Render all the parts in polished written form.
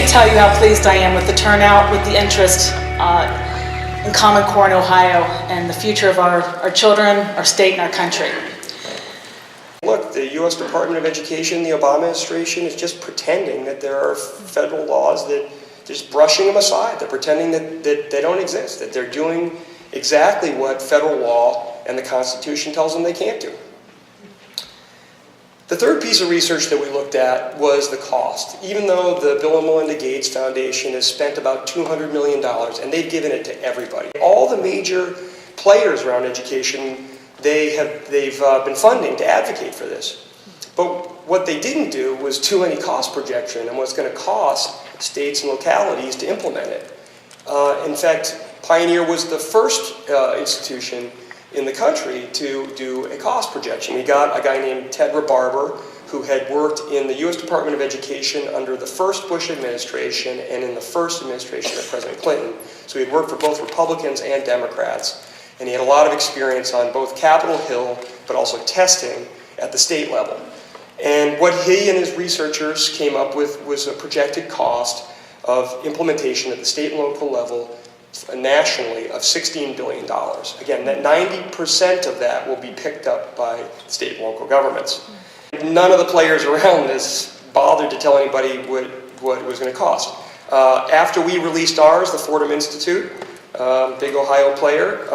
can't tell you how pleased I am with the turnout, with the interest in Common Core in Ohio and the future of our children, our state, and our country. Look, the U.S. Department of Education, the Obama administration is just pretending that there are federal laws, that just brushing them aside. They're pretending that they don't exist, that they're doing exactly what federal law and the Constitution tells them they can't do. The third piece of research that we looked at was the cost. Even though the Bill and Melinda Gates Foundation has spent about $200 million, and they've given it to everybody. All the major players around education, they've been funding to advocate for this. But what they didn't do was do any cost projection on what's going to cost states and localities to implement it. In fact, Pioneer was the first institution in the country to do a cost projection. We got a guy named Ted Rabarber, who had worked in the U.S. Department of Education under the first Bush administration and in the first administration of President Clinton. So he had worked for both Republicans and Democrats, and he had a lot of experience on both Capitol Hill, but also testing at the state level. And what he and his researchers came up with was a projected cost of implementation at the state and local level nationally of $16 billion. Again, that 90% of that will be picked up by state and local governments. None of the players around this bothered to tell anybody what it was going to cost. After we released ours, the Fordham Institute, big Ohio player,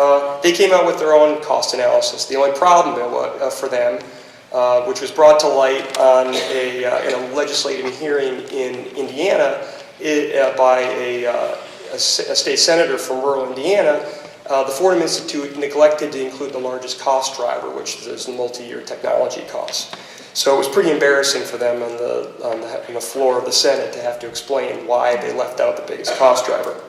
they came out with their own cost analysis. The only problem for them, which was brought to light in a legislative hearing in Indiana by a state senator from rural Indiana, the Fordham Institute neglected to include the largest cost driver, which is the multi-year technology costs. So it was pretty embarrassing for them on the floor of the Senate to have to explain why they left out the biggest cost driver.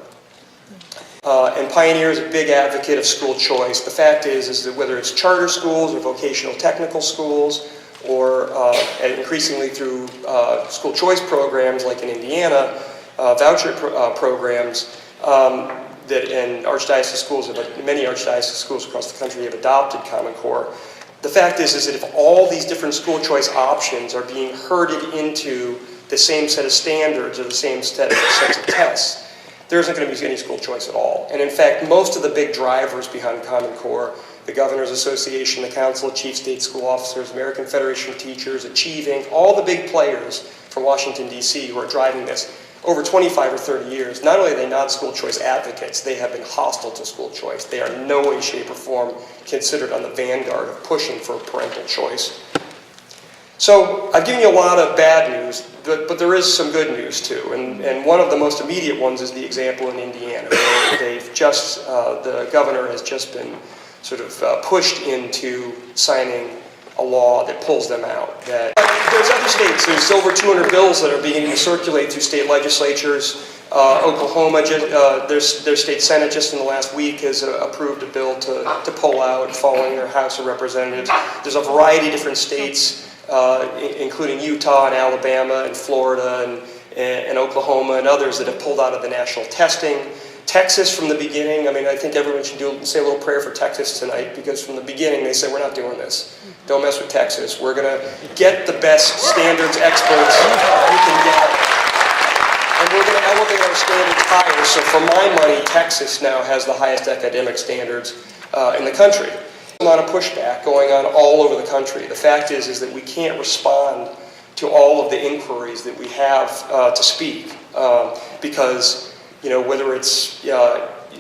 And Pioneer is a big advocate of school choice. The fact is that whether it's charter schools or vocational technical schools, or increasingly through school choice programs like in Indiana, voucher programs and archdiocese schools, many archdiocese schools across the country have adopted Common Core. The fact is that if all these different school choice options are being herded into the same set of standards or the same set of tests, there isn't going to be any school choice at all. And in fact, most of the big drivers behind Common Core, the Governors Association, the Council of Chief State School Officers, American Federation of Teachers, Achieving, all the big players from Washington, D.C. who are driving this, over 25 or 30 years, not only are they not school choice advocates, they have been hostile to school choice. They are in no way, shape, or form considered on the vanguard of pushing for parental choice. So I've given you a lot of bad news, but there is some good news too. And one of the most immediate ones is the example in Indiana, where the governor has just been sort of pushed into signing a law that pulls them out. There's other states, there's over 200 bills that are beginning to circulate through state legislatures. Oklahoma, their state senate just in the last week has approved a bill to pull out following their House of Representatives. There's a variety of different states, including Utah and Alabama and Florida and Oklahoma and others that have pulled out of the national testing. Texas from the beginning, I think everyone should say a little prayer for Texas tonight, because from the beginning they said, we're not doing this. Don't mess with Texas. We're going to get the best standards experts we can get, and we're going to elevate our standards higher. So for my money, Texas now has the highest academic standards in the country. A lot of pushback going on all over the country. The fact is that we can't respond to all of the inquiries that we have to speak because whether it's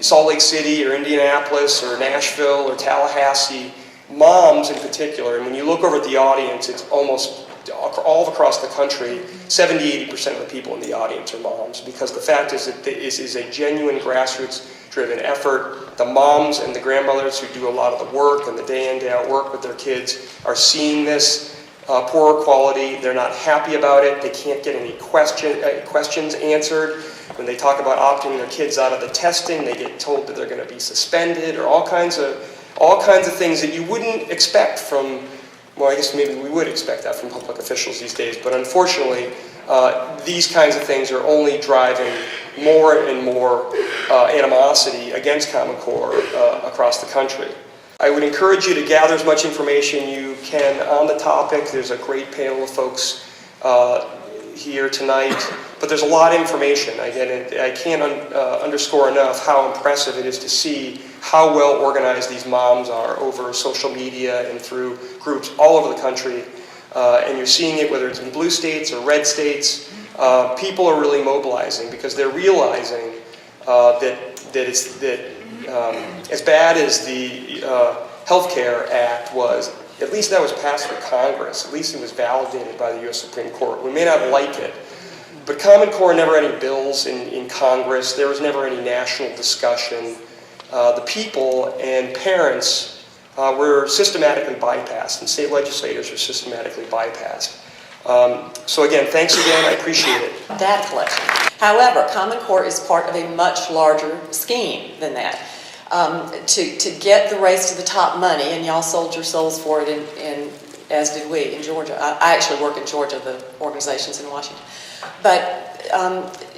Salt Lake City or Indianapolis or Nashville or Tallahassee, moms in particular, and when you look over at the audience, it's almost all across the country, 70-80% of the people in the audience are moms, because the fact is that this is a genuine grassroots-driven effort. The moms and the grandmothers who do a lot of the work and the day in, day out work with their kids are seeing this poorer quality. They're not happy about it. They can't get any questions answered. When they talk about opting their kids out of the testing, they get told that they're going to be suspended, or all kinds of things that you wouldn't expect from, well, I guess maybe we would expect that from public officials these days, but unfortunately, these kinds of things are only driving more and more animosity against Common Core across the country. I would encourage you to gather as much information you can on the topic. There's a great panel of folks here tonight But there's a lot of information. Again, I can't underscore enough how impressive it is to see how well organized these moms are over social media and through groups all over the country. And you're seeing it whether it's in blue states or red states. People are really mobilizing because they're realizing that as bad as the Healthcare Act was, at least that was passed through Congress. At least it was validated by the U.S. Supreme Court. We may not like it, but Common Core never had any bills in Congress. There was never any national discussion. The people and parents were systematically bypassed, and state legislators were systematically bypassed. So again, thanks again. I appreciate it. Data collection. However, Common Core is part of a much larger scheme than that. To get the race to the top money, and y'all sold your souls for it, as did we in Georgia. I actually work in Georgia, the organization's in Washington. But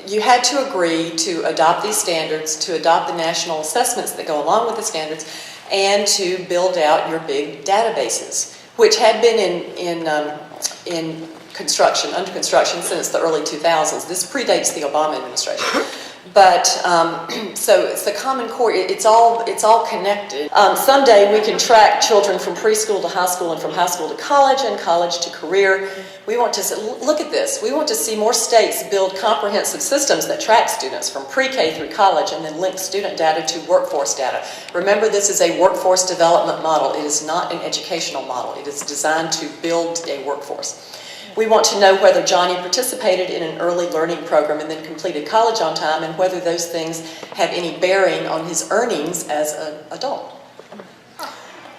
you had to agree to adopt these standards, to adopt the national assessments that go along with the standards, and to build out your big databases, which had been in construction, under construction since the early 2000s. This predates the Obama administration. But so it's the Common Core. It's all connected. Someday we can track children from preschool to high school and from high school to college and college to career. We want to look at this. We want to see more states build comprehensive systems that track students from pre-K through college and then link student data to workforce data. Remember, this is a workforce development model. It is not an educational model. It is designed to build a workforce. We want to know whether Johnny participated in an early learning program and then completed college on time, and whether those things have any bearing on his earnings as an adult.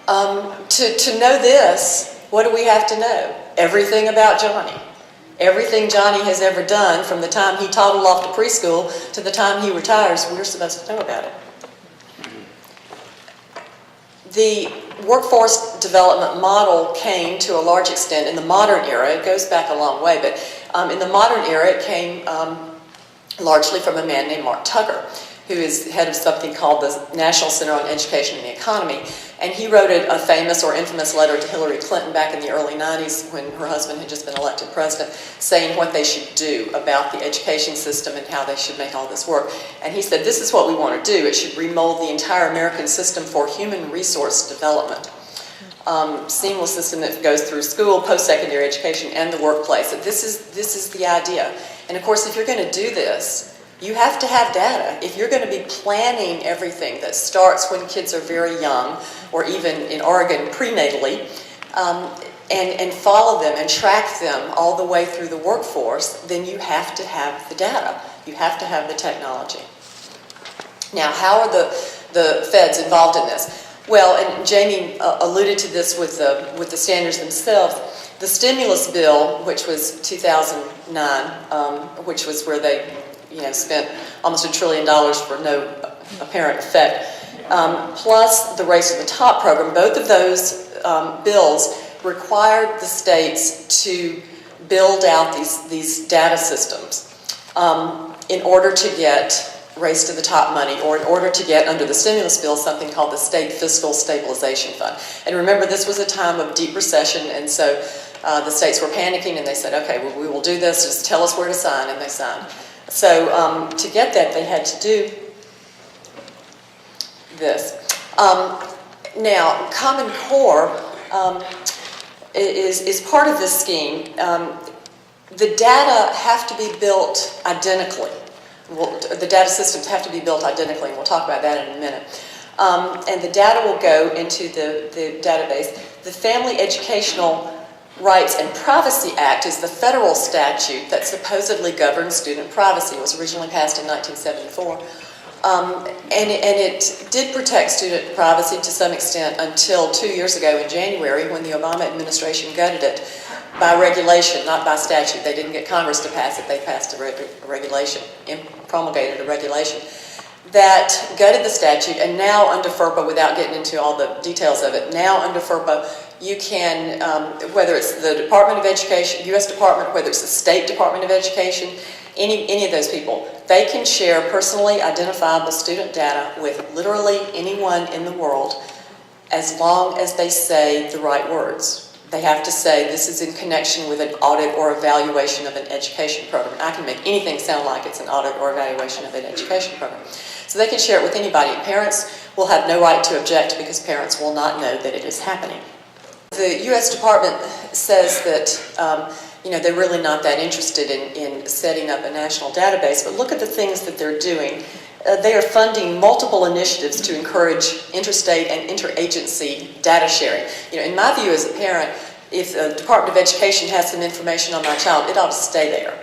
To know this, what do we have to know? Everything about Johnny. Everything Johnny has ever done from the time he toddled off to preschool to the time he retires, we're supposed to know about it. The workforce development model came to a large extent in the modern era. It goes back a long way, but in the modern era it came largely from a man named Mark Tucker, who is head of something called the National Center on Education and the Economy. And he wrote a famous or infamous letter to Hillary Clinton back in the early 90s when her husband had just been elected president, saying what they should do about the education system and how they should make all this work. And he said, this is what we want to do. It should remold the entire American system for human resource development. Seamless system that goes through school, post-secondary education, and the workplace. So this is the idea. And of course, if you're going to do this, you have to have data. If you're going to be planning everything that starts when kids are very young, or even in Oregon prenatally, and follow them and track them all the way through the workforce, then you have to have the data. You have to have the technology. Now, how are the feds involved in this? Well, and Jamie alluded to this with the standards themselves. The stimulus bill, which was 2009, which was where they spent almost $1 trillion for no apparent effect, plus the Race to the Top program, both of those bills required the states to build out these data systems in order to get Race to the Top money, or in order to get, under the stimulus bill, something called the State Fiscal Stabilization Fund. And remember, this was a time of deep recession, and so the states were panicking, and they said, okay, well, we will do this, just tell us where to sign, and they signed. So to get that, they had to do this. Now, Common Core is part of this scheme. The data have to be built identically. The data systems have to be built identically, and we'll talk about that in a minute. And the data will go into the database. The Family Educational Rights and Privacy Act is the federal statute that supposedly governs student privacy. It was originally passed in 1974. And it did protect student privacy to some extent until 2 years ago in January, when the Obama administration gutted it by regulation, not by statute. They didn't get Congress to pass it. They passed a regulation, promulgated a regulation that gutted the statute. And now under FERPA, without getting into all the details of it, now under FERPA, you can, whether it's the Department of Education, U.S. Department, whether it's the State Department of Education, any of those people, they can share personally identifiable student data with literally anyone in the world as long as they say the right words. they have to say this is in connection with an audit or evaluation of an education program. I can make anything sound like it's an audit or evaluation of an education program. So they can share it with anybody. Parents will have no right to object because parents will not know that it is happening. The U.S. Department says that they're really not that interested in setting up a national database, but look at the things that they're doing. They are funding multiple initiatives to encourage interstate and interagency data sharing. In my view as a parent, if the Department of Education has some information on my child, it ought to stay there.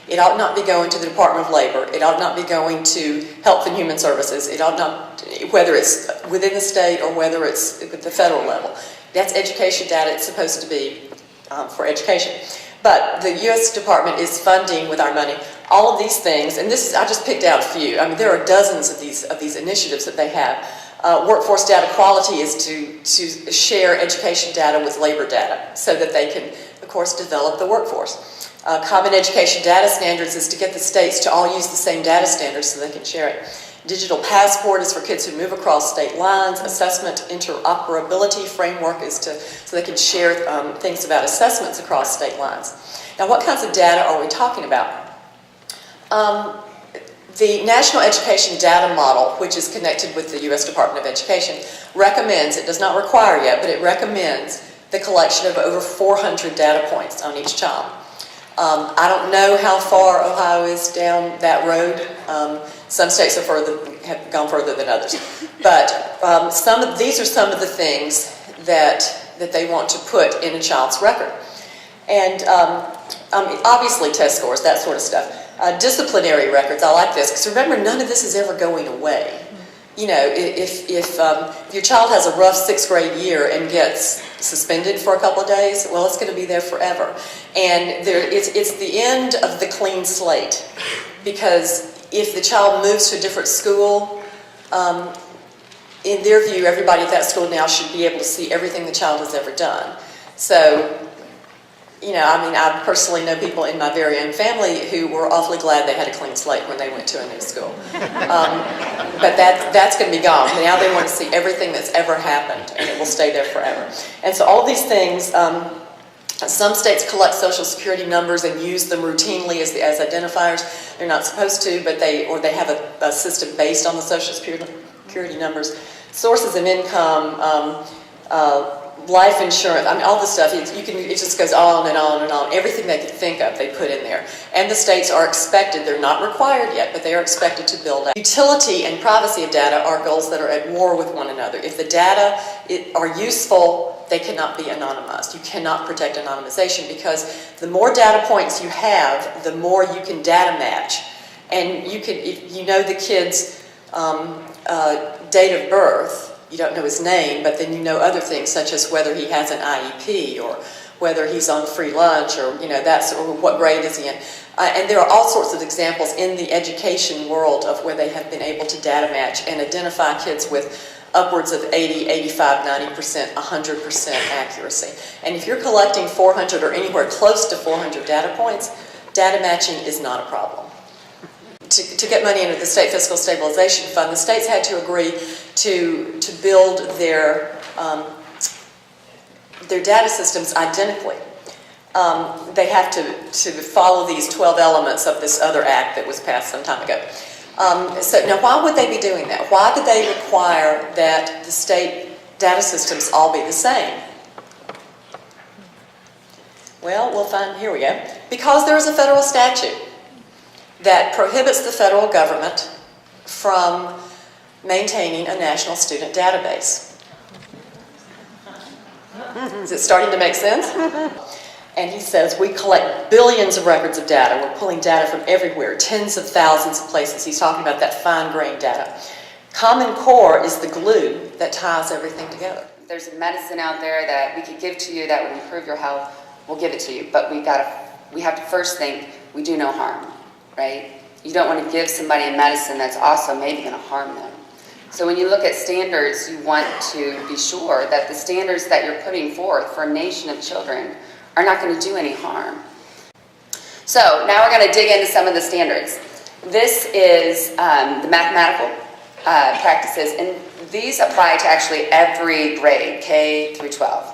It ought not be going to the Department of Labor. It ought not be going to Health and Human Services. It ought not, whether it's within the state or whether it's at the federal level. That's education data. It's supposed to be for education. But the U.S. Department is funding with our money all of these things, and I just picked out a few. I mean, there are dozens of these initiatives that they have. Workforce data quality is to share education data with labor data so that they can, of course, develop the workforce. Common education data standards is to get the states to all use the same data standards so they can share it. Digital passport is for kids who move across state lines. Assessment interoperability framework is so they can share things about assessments across state lines. Now, what kinds of data are we talking about? The National Education Data Model, which is connected with the U.S. Department of Education, recommends, it does not require yet, but it recommends the collection of over 400 data points on each child. I don't know how far Ohio is down that road. Some states have gone further than others. But these are some of the things that they want to put in a child's record. And obviously test scores, that sort of stuff. Disciplinary records, I like this, because remember, none of this is ever going away. If your child has a rough 6th grade year and gets suspended for a couple of days, well, it's going to be there forever. And it's the end of the clean slate, because if the child moves to a different school, in their view, everybody at that school now should be able to see everything the child has ever done. So, I personally know people in my very own family who were awfully glad they had a clean slate when they went to a new school. But that's going to be gone. Now they want to see everything that's ever happened, and it will stay there forever. And so all of these things, some states collect Social Security numbers and use them routinely as identifiers. They're not supposed to, but they have a system based on the Social Security numbers. Sources of income, life insurance, all this stuff, it just goes on and on and on. Everything they could think of, they put in there. And the states are expected, they're not required yet, but they are expected to build out. Utility and privacy of data are goals that are at war with one another. If the data are useful, they cannot be anonymized. You cannot protect anonymization, because the more data points you have, the more you can data match. And if you know the kid's date of birth, you don't know his name, but then you know other things, such as whether he has an IEP or whether he's on free lunch, or or what grade is he in. And there are all sorts of examples in the education world of where they have been able to data match and identify kids with upwards of 80, 85, 90%, 100% accuracy. And if you're collecting 400 or anywhere close to 400 data points, data matching is not a problem. To get money into the State Fiscal Stabilization Fund, the states had to agree to build their data systems identically. They have to follow these 12 elements of this other act that was passed some time ago. So now, why would they be doing that? Why do they require that the state data systems all be the same? Well, we'll find, here we go. Because there is a federal statute that prohibits the federal government from maintaining a national student database. Is it starting to make sense? And he says, we collect billions of records of data. We're pulling data from everywhere, tens of thousands of places. He's talking about that fine-grained data. Common Core is the glue that ties everything together. If there's a medicine out there that we could give to you that would improve your health, we'll give it to you. But we have to first think, we do no harm. Right? You don't want to give somebody a medicine that's also maybe going to harm them. So when you look at standards, you want to be sure that the standards that you're putting forth for a nation of children are not going to do any harm. So now we're going to dig into some of the standards. This is the mathematical practices, and these apply to actually every grade, K through 12.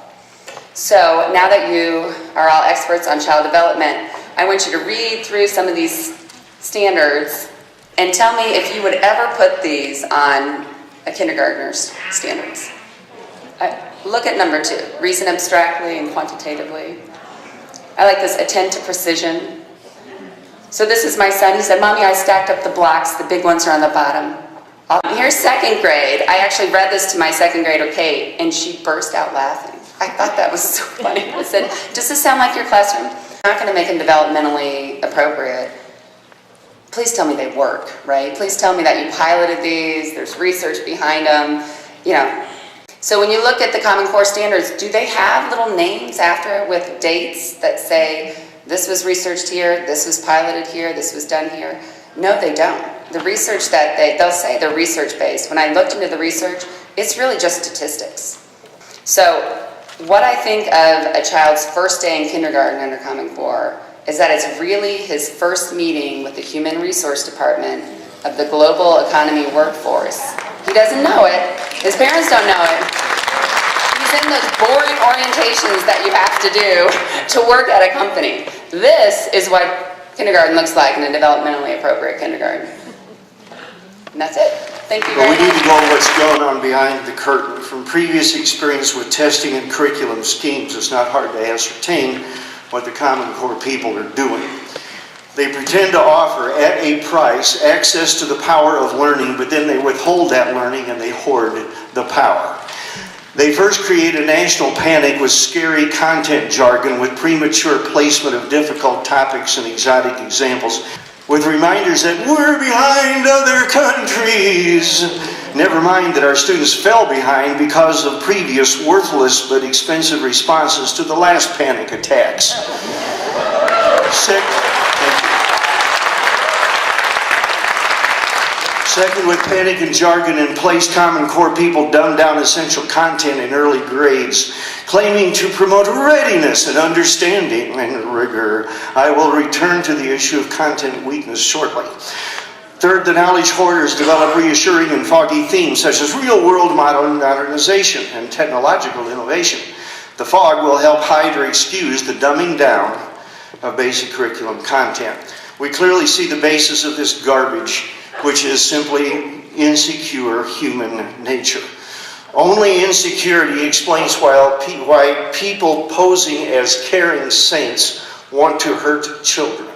So now that you are all experts on child development, I want you to read through some of these standards and tell me if you would ever put these on a kindergartner's standards. Look at number 2, reason abstractly and quantitatively. I like this, attend to precision. So this is my son. He said, Mommy, I stacked up the blocks. The big ones are on the bottom. Here's 2nd grade. I actually read this to my 2nd grader, Kate, and she burst out laughing. I thought that was so funny. I said, does this sound like your classroom? I'm not going to make them developmentally appropriate. Please tell me they work, right? Please tell me that you piloted these, there's research behind them, you know. So when you look at the Common Core standards, do they have little names after it with dates that say, this was researched here, this was piloted here, this was done here? No, they don't. The research that they'll say they're research-based. When I looked into the research, it's really just statistics. So what I think of a child's first day in kindergarten under Common Core is that it's really his first meeting with the Human Resource Department of the global economy workforce. He doesn't know it. His parents don't know it. He's in those boring orientations that you have to do to work at a company. This is what kindergarten looks like in a developmentally appropriate kindergarten. And that's it. Thank you very much. We need to know what's going on behind the curtain. From previous experience with testing and curriculum schemes, it's not hard to ascertain what the Common Core people are doing. They pretend to offer, at a price, access to the power of learning, but then they withhold that learning and they hoard the power. They first create a national panic with scary content jargon, with premature placement of difficult topics and exotic examples, with reminders that we're behind other countries. Never mind that our students fell behind because of previous worthless but expensive responses to the last panic attacks. Second, with panic and jargon in place, Common Core people dumb down essential content in early grades, claiming to promote readiness and understanding and rigor. I will return to the issue of content weakness shortly. Third, the knowledge hoarders develop reassuring and foggy themes such as real-world modernization and technological innovation. The fog will help hide or excuse the dumbing down of basic curriculum content. We clearly see the basis of this garbage, which is simply insecure human nature. Only insecurity explains why people posing as caring saints want to hurt children.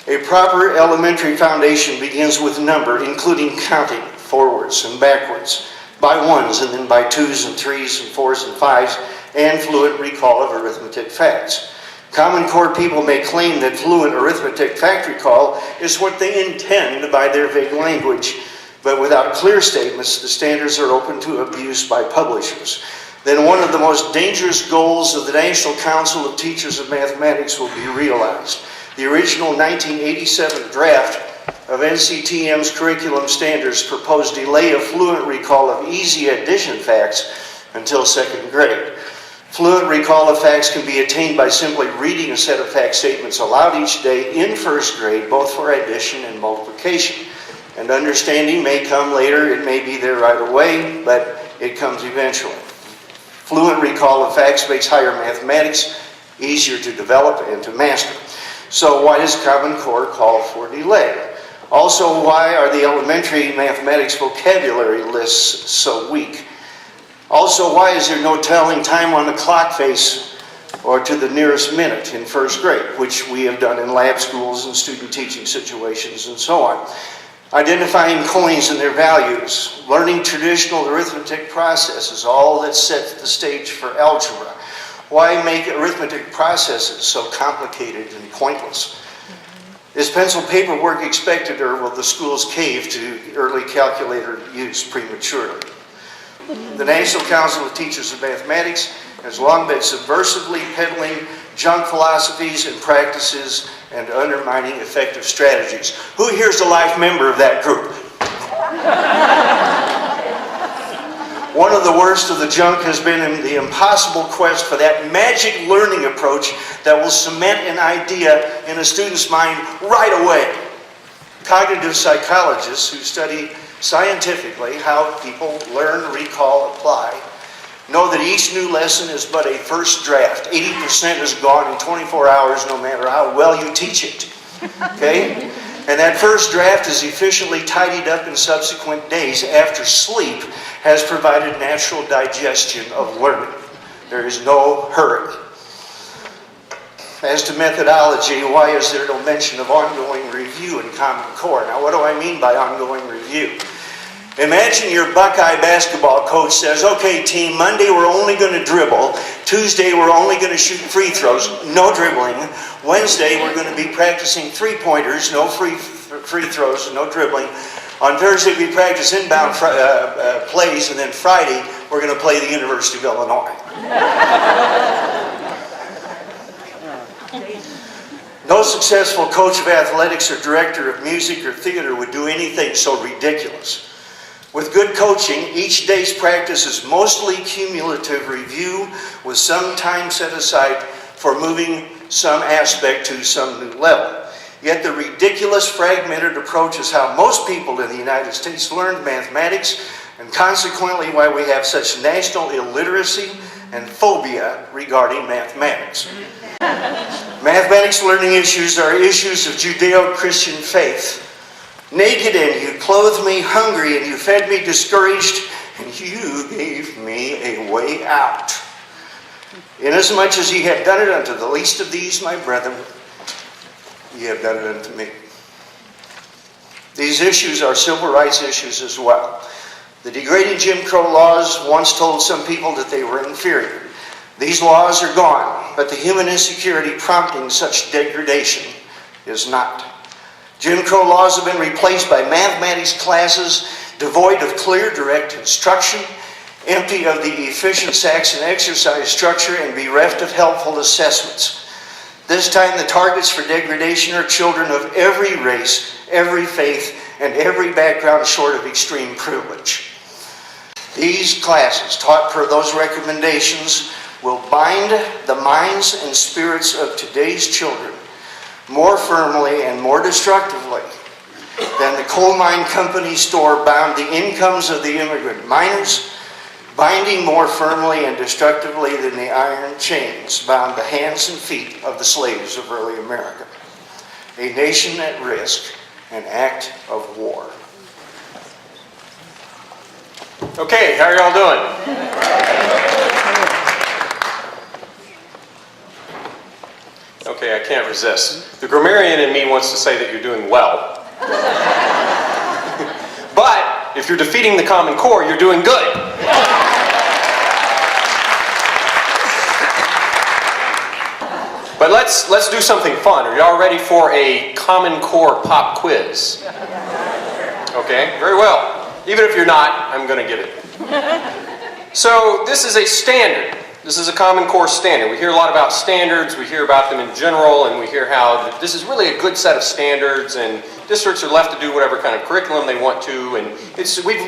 A proper elementary foundation begins with number, including counting forwards and backwards, by ones and then by twos and threes and fours and fives, and fluent recall of arithmetic facts. Common Core people may claim that fluent arithmetic fact recall is what they intend by their vague language, but without clear statements, the standards are open to abuse by publishers. Then one of the most dangerous goals of the National Council of Teachers of Mathematics will be realized. The original 1987 draft of NCTM's curriculum standards proposed delay of fluent recall of easy addition facts until 2nd grade. Fluent recall of facts can be attained by simply reading a set of fact statements aloud each day in 1st grade, both for addition and multiplication. And understanding may come later, it may be there right away, but it comes eventually. Fluent recall of facts makes higher mathematics easier to develop and to master. So why does Common Core call for delay? Also, why are the elementary mathematics vocabulary lists so weak? Also, why is there no telling time on the clock face or to the nearest minute in 1st grade, which we have done in lab schools and student teaching situations and so on? Identifying coins and their values, learning traditional arithmetic processes, all that sets the stage for algebra. Why make arithmetic processes so complicated and pointless? Is pencil paperwork expected, or will the schools cave to early calculator use prematurely? The National Council of Teachers of Mathematics has long been subversively peddling junk philosophies and practices and undermining effective strategies. Who here's a life member of that group? One of the worst of the junk has been in the impossible quest for that magic learning approach that will cement an idea in a student's mind right away. Cognitive psychologists who study scientifically how people learn, recall, apply, Know that each new lesson is but a first draft. 80% is gone in 24 hours no matter how well you teach it. Okay? And that first draft is efficiently tidied up in subsequent days after sleep has provided natural digestion of learning. There is no hurry. As to methodology, why is there no mention of ongoing review in Common Core? Now, what do I mean by ongoing review? Imagine your Buckeye basketball coach says, okay, team, Monday we're only going to dribble. Tuesday we're only going to shoot free throws, no dribbling. Wednesday we're going to be practicing three-pointers, no free throws, no dribbling. On Thursday we practice inbound plays, and then Friday we're going to play the University of Illinois. No successful coach of athletics or director of music or theater would do anything so ridiculous. With good coaching, each day's practice is mostly cumulative review with some time set aside for moving some aspect to some new level. Yet the ridiculous fragmented approach is how most people in the United States learned mathematics, and consequently why we have such national illiteracy and phobia regarding mathematics. Mathematics learning issues are issues of Judeo-Christian faith. Naked and you clothed me, hungry and you fed me, discouraged, and you gave me a way out. Inasmuch as ye have done it unto the least of these, my brethren, ye have done it unto me. These issues are civil rights issues as well. The degrading Jim Crow laws once told some people that they were inferior. These laws are gone, but the human insecurity prompting such degradation is not. Jim Crow laws have been replaced by mathematics classes devoid of clear, direct instruction, empty of the efficient Saxon exercise structure, and bereft of helpful assessments. This time the targets for degradation are children of every race, every faith, and every background short of extreme privilege. These classes, taught per those recommendations, will bind the minds and spirits of today's children more firmly and more destructively than the coal mine company store bound the incomes of the immigrant miners, binding more firmly and destructively than the iron chains bound the hands and feet of the slaves of early America. A nation at risk, an act of war. Okay, how are y'all doing? Okay, I can't resist. The grammarian in me wants to say that you're doing well. But if you're defeating the Common Core, you're doing good. But let's do something fun. Are y'all ready for a Common Core pop quiz? Okay, very well. Even if you're not, I'm going to give it. So this is a standard. This is a Common Core standard. We hear a lot about standards, we hear about them in general, and we hear how this is really a good set of standards, and districts are left to do whatever kind of curriculum they want to, and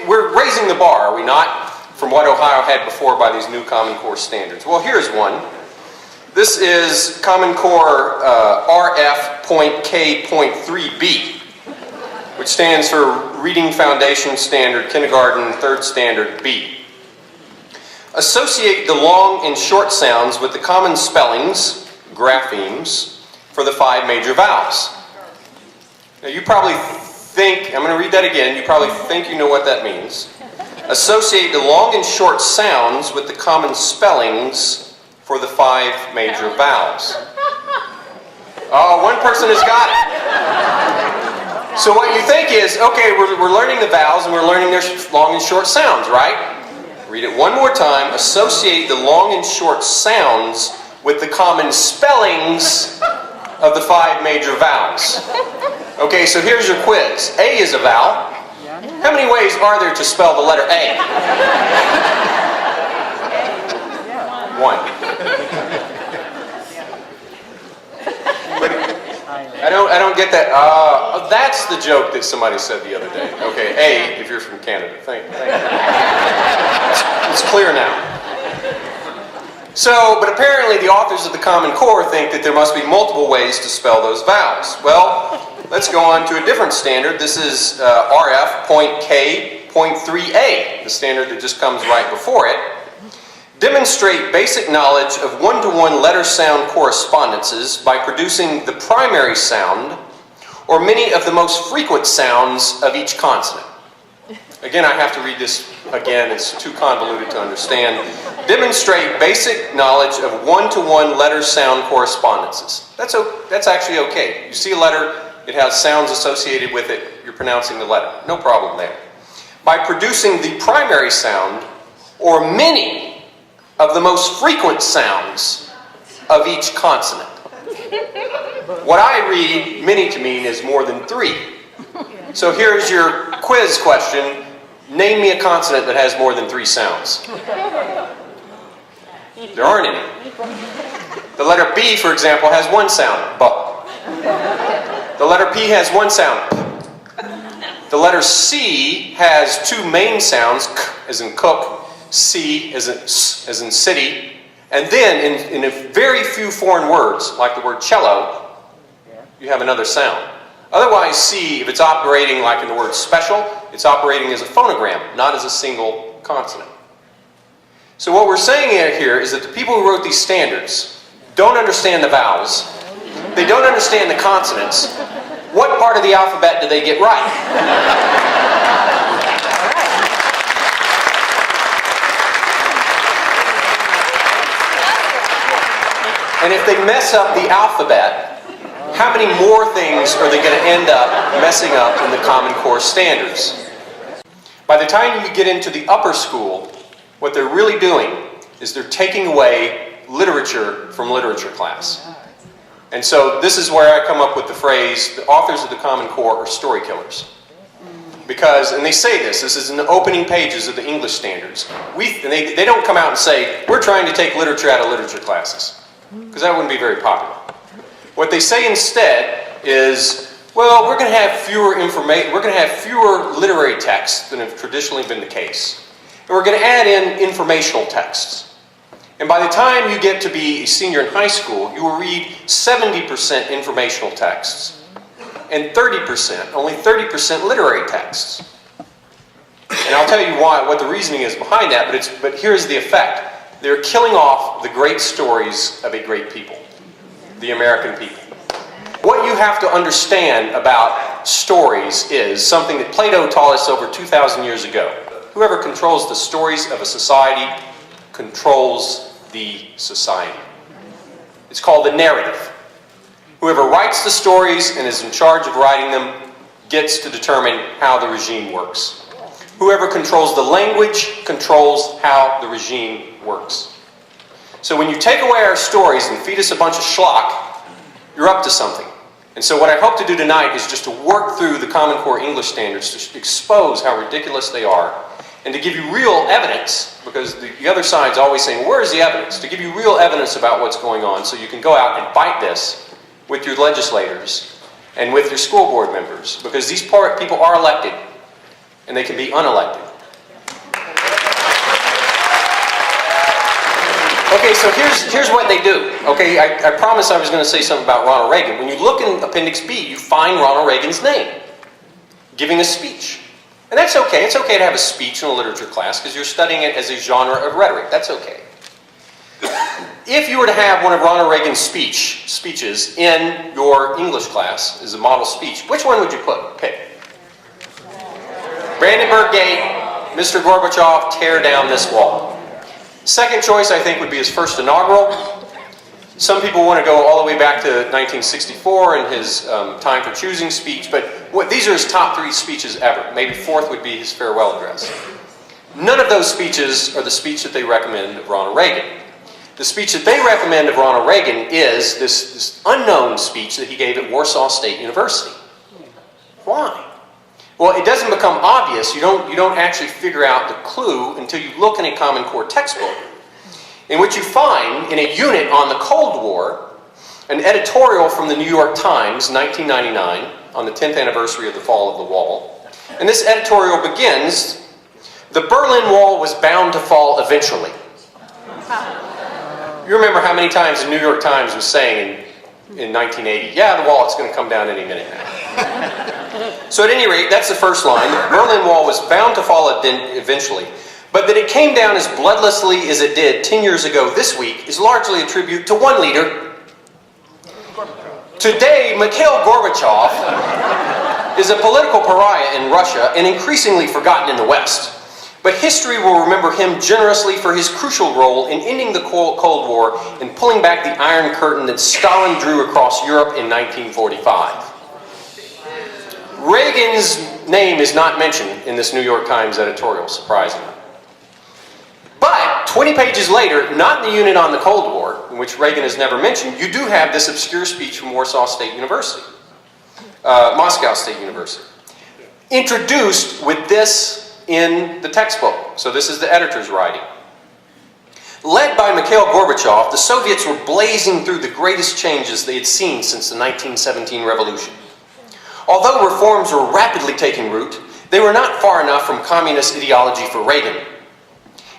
we're raising the bar, are we not, from what Ohio had before by these new Common Core standards. Well, here's one. This is Common Core RF.K.3B, which stands for Reading Foundation Standard, Kindergarten, 3rd Standard B. Associate the long and short sounds with the common spellings, graphemes, for the 5 major vowels. Now you probably think, I'm going to read that again, you probably think you know what that means. Associate the long and short sounds with the common spellings for the 5 major vowels. Oh, one person has got it. So what you think is, okay, we're learning the vowels and we're learning their long and short sounds, right? Read it one more time. Associate the long and short sounds with the common spellings of the 5 major vowels. Okay, so here's your quiz. A is a vowel. How many ways are there to spell the letter A? 1. I don't get that. That's the joke that somebody said the other day. Okay, A, if you're from Canada. Thank you. It's clear now. So, but apparently the authors of the Common Core think that there must be multiple ways to spell those vowels. Well, let's go on to a different standard. This is RF.K.3A, the standard that just comes right before it. Demonstrate basic knowledge of one-to-one letter-sound correspondences by producing the primary sound or many of the most frequent sounds of each consonant. Again, I have to read this again. It's too convoluted to understand. Demonstrate basic knowledge of one-to-one letter-sound correspondences. That's actually okay. You see a letter, it has sounds associated with it, you're pronouncing the letter. No problem there. By producing the primary sound or many of the most frequent sounds of each consonant. What I read many to mean is more than 3. So here's your quiz question. Name me a consonant that has more than 3 sounds. There aren't any. The letter B, for example, has 1 sound, B. The letter P has 1 sound, P. The letter C has 2 main sounds, K as in cook, C as in city, and then in a very few foreign words, like the word cello, you have another sound. Otherwise, C, if it's operating like in the word special, it's operating as a phonogram, not as a single consonant. So what we're saying here is that the people who wrote these standards don't understand the vowels, they don't understand the consonants. What part of the alphabet did they get right? And if they mess up the alphabet, how many more things are they going to end up messing up in the Common Core standards? By the time you get into the upper school, what they're really doing is they're taking away literature from literature class. And so this is where I come up with the phrase, the authors of the Common Core are story killers. Because, and they say this is in the opening pages of the English standards. They don't come out and say, we're trying to take literature out of literature classes. Because that wouldn't be very popular. What they say instead is, well, we're going to have fewer literary texts than have traditionally been the case. And we're going to add in informational texts. And by the time you get to be a senior in high school, you will read 70% informational texts and only 30% literary texts. And I'll tell you what the reasoning is behind that, but here's the effect. They're killing off the great stories of a great people, the American people. What you have to understand about stories is something that Plato taught us over 2,000 years ago. Whoever controls the stories of a society controls the society. It's called the narrative. Whoever writes the stories and is in charge of writing them gets to determine how the regime works. Whoever controls the language controls how the regime works. So when you take away our stories and feed us a bunch of schlock, you're up to something. And so what I hope to do tonight is just to work through the Common Core English standards to expose how ridiculous they are and to give you real evidence, because the other side's always saying, where is the evidence? To give you real evidence about what's going on so you can go out and fight this with your legislators and with your school board members, because these people are elected and they can be unelected. Okay, so here's what they do. Okay, I promised I was going to say something about Ronald Reagan. When you look in Appendix B, you find Ronald Reagan's name, giving a speech. And that's okay. It's okay to have a speech in a literature class because you're studying it as a genre of rhetoric. That's okay. If you were to have one of Ronald Reagan's speeches in your English class as a model speech, which one would you pick? Brandenburg Gate, Mr. Gorbachev, tear down this wall. Second choice, I think, would be his first inaugural. Some people want to go all the way back to 1964 and his time for choosing speech, but these are his top 3 speeches ever. Maybe fourth would be his farewell address. None of those speeches are the speech that they recommend of Ronald Reagan. The speech that they recommend of Ronald Reagan is this unknown speech that he gave at Warsaw State University. Why? Well, it doesn't become obvious. You don't actually figure out the clue until you look in a Common Core textbook, in which you find, in a unit on the Cold War, an editorial from the New York Times, 1999, on the 10th anniversary of the fall of the wall. And this editorial begins, "The Berlin Wall was bound to fall eventually." You remember how many times the New York Times was saying in 1980, yeah, the wall is going to come down any minute now. So at any rate, that's the first line. The Berlin Wall was bound to fall eventually. But that it came down as bloodlessly as it did 10 years ago this week is largely a tribute to one leader. Today, Mikhail Gorbachev is a political pariah in Russia and increasingly forgotten in the West. But history will remember him generously for his crucial role in ending the Cold War and pulling back the Iron Curtain that Stalin drew across Europe in 1945. Reagan's name is not mentioned in this New York Times editorial, surprisingly. But 20 pages later, not in the unit on the Cold War, in which Reagan is never mentioned, you do have this obscure speech from Moscow State University, introduced with this in the textbook. So this is the editor's writing. Led by Mikhail Gorbachev, the Soviets were blazing through the greatest changes they had seen since the 1917 revolution. Although reforms were rapidly taking root, they were not far enough from communist ideology for Reagan.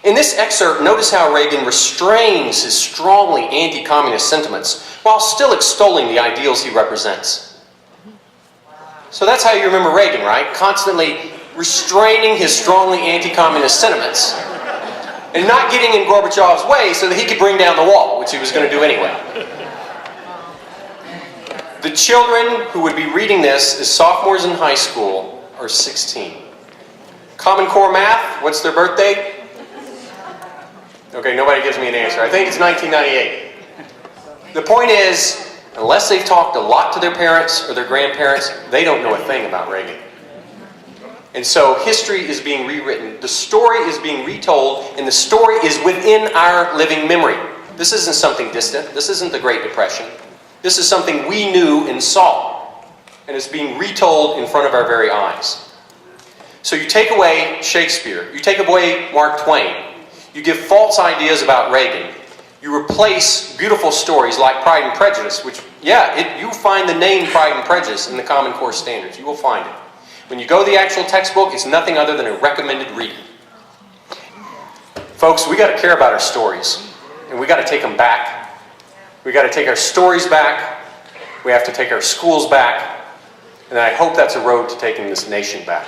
In this excerpt, notice how Reagan restrains his strongly anti-communist sentiments while still extolling the ideals he represents. So that's how you remember Reagan, right? Constantly restraining his strongly anti-communist sentiments and not getting in Gorbachev's way so that he could bring down the wall, which he was going to do anyway. The children who would be reading this as sophomores in high school are 16. Common Core math, what's their birthday? Okay, nobody gives me an answer. I think it's 1998. The point is, unless they've talked a lot to their parents or their grandparents, they don't know a thing about Reagan. And so history is being rewritten, the story is being retold, and the story is within our living memory. This isn't something distant. This isn't the Great Depression. This is something we knew and saw, and it's being retold in front of our very eyes. So you take away Shakespeare, you take away Mark Twain, you give false ideas about Reagan, you replace beautiful stories like Pride and Prejudice, which, you find the name Pride and Prejudice in the Common Core standards. You will find it. When you go to the actual textbook, it's nothing other than a recommended reading. Folks, we got to care about our stories, and we got to take them back. We got to take our stories back. We have to take our schools back, and I hope that's a road to taking this nation back.